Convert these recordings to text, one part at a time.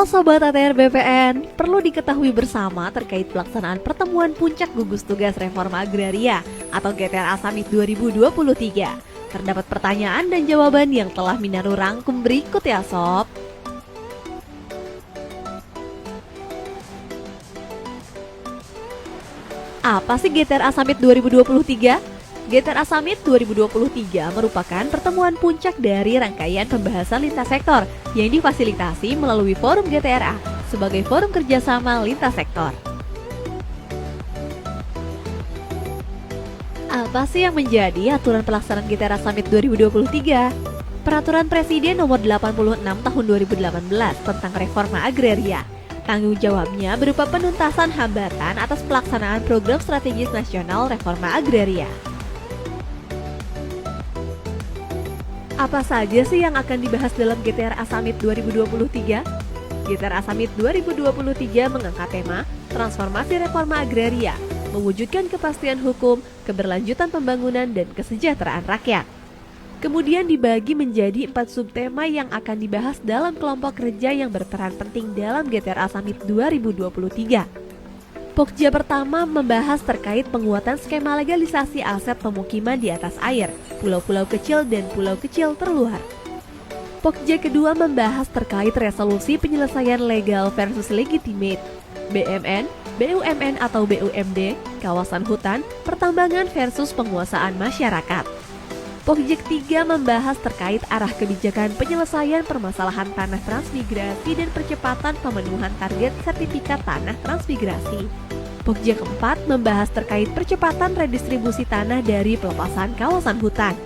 Sobat ATR BPN, perlu diketahui bersama terkait pelaksanaan pertemuan puncak gugus tugas reforma agraria atau GTRA Summit 2023. Terdapat pertanyaan dan jawaban yang telah Minaru rangkum berikut ya Sob. Apa sih GTRA Summit 2023? GTRA Summit 2023 merupakan pertemuan puncak dari rangkaian pembahasan lintas sektor yang difasilitasi melalui Forum GTRA sebagai forum kerjasama lintas sektor. Apa sih yang menjadi aturan pelaksanaan GTRA Summit 2023? Peraturan Presiden Nomor 86 Tahun 2018 tentang Reforma Agraria. Tanggung jawabnya berupa penuntasan hambatan atas pelaksanaan program strategis nasional reforma agraria. Apa saja sih yang akan dibahas dalam GTRA Summit 2023? GTRA Summit 2023 mengangkat tema Transformasi Reforma Agraria, mewujudkan kepastian hukum, keberlanjutan pembangunan, dan kesejahteraan rakyat. Kemudian dibagi menjadi 4 subtema yang akan dibahas dalam kelompok kerja yang berperan penting dalam GTRA Summit 2023. Pokja pertama membahas terkait penguatan skema legalisasi aset pemukiman di atas air, pulau-pulau kecil dan pulau kecil terluar. Pokja kedua membahas terkait resolusi penyelesaian legal versus legitimate, BMN, BUMN atau BUMD, kawasan hutan, pertambangan versus penguasaan masyarakat. Pokja ketiga membahas terkait arah kebijakan penyelesaian permasalahan tanah transmigrasi dan percepatan pemenuhan target sertifikat tanah transmigrasi. Pokja keempat membahas terkait percepatan redistribusi tanah dari pelepasan kawasan hutan.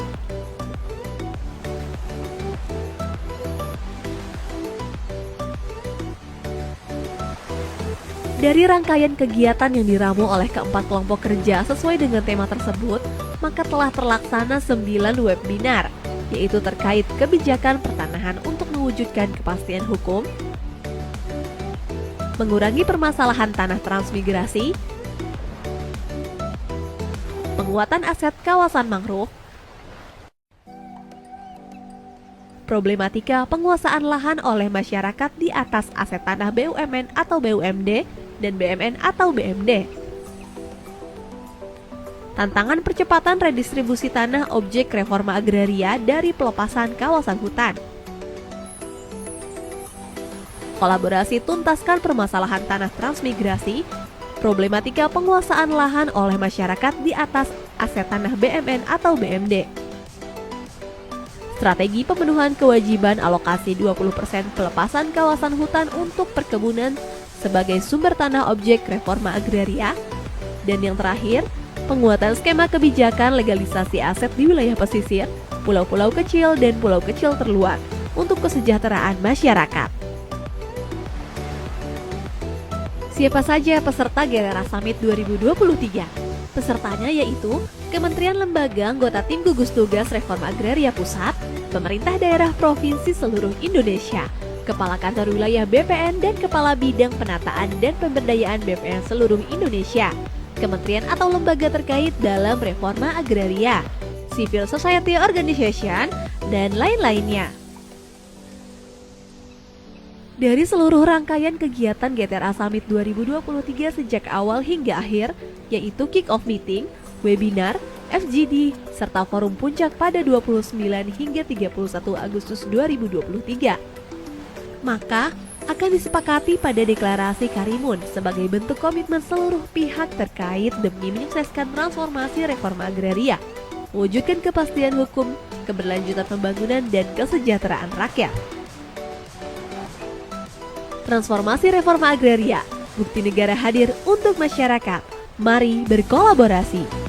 Dari rangkaian kegiatan yang diramu oleh keempat kelompok kerja sesuai dengan tema tersebut, maka telah terlaksana 9 webinar, yaitu terkait kebijakan pertanahan untuk mewujudkan kepastian hukum, mengurangi permasalahan tanah transmigrasi, penguatan aset kawasan mangrove, problematika penguasaan lahan oleh masyarakat di atas aset tanah BUMN atau BUMD dan BMN atau BMD. Tantangan percepatan redistribusi tanah objek reforma agraria dari pelepasan kawasan hutan. Kolaborasi tuntaskan permasalahan tanah transmigrasi, problematika penguasaan lahan oleh masyarakat di atas aset tanah BMN atau BMD. Strategi pemenuhan kewajiban alokasi 20% pelepasan kawasan hutan untuk perkebunan sebagai sumber tanah objek reforma agraria. Dan yang terakhir, penguatan skema kebijakan legalisasi aset di wilayah pesisir, pulau-pulau kecil dan pulau kecil terluar untuk kesejahteraan masyarakat. Siapa saja peserta GTRA Summit 2023? Pesertanya yaitu Kementerian Lembaga anggota Tim Gugus Tugas Reforma Agraria Pusat, Pemerintah Daerah Provinsi seluruh Indonesia, Kepala Kantor Wilayah BPN dan Kepala Bidang Penataan dan Pemberdayaan BPN seluruh Indonesia, kementerian atau lembaga terkait dalam reforma agraria, civil society organization, dan lain-lainnya. Dari seluruh rangkaian kegiatan GTRA Summit 2023 sejak awal hingga akhir, yaitu kick-off meeting, webinar, FGD, serta forum puncak pada 29 hingga 31 Agustus 2023. Maka, akan disepakati pada deklarasi Karimun sebagai bentuk komitmen seluruh pihak terkait demi menyukseskan transformasi reforma agraria, mewujudkan kepastian hukum, keberlanjutan pembangunan, dan kesejahteraan rakyat. Transformasi reforma agraria, bukti negara hadir untuk masyarakat. Mari berkolaborasi.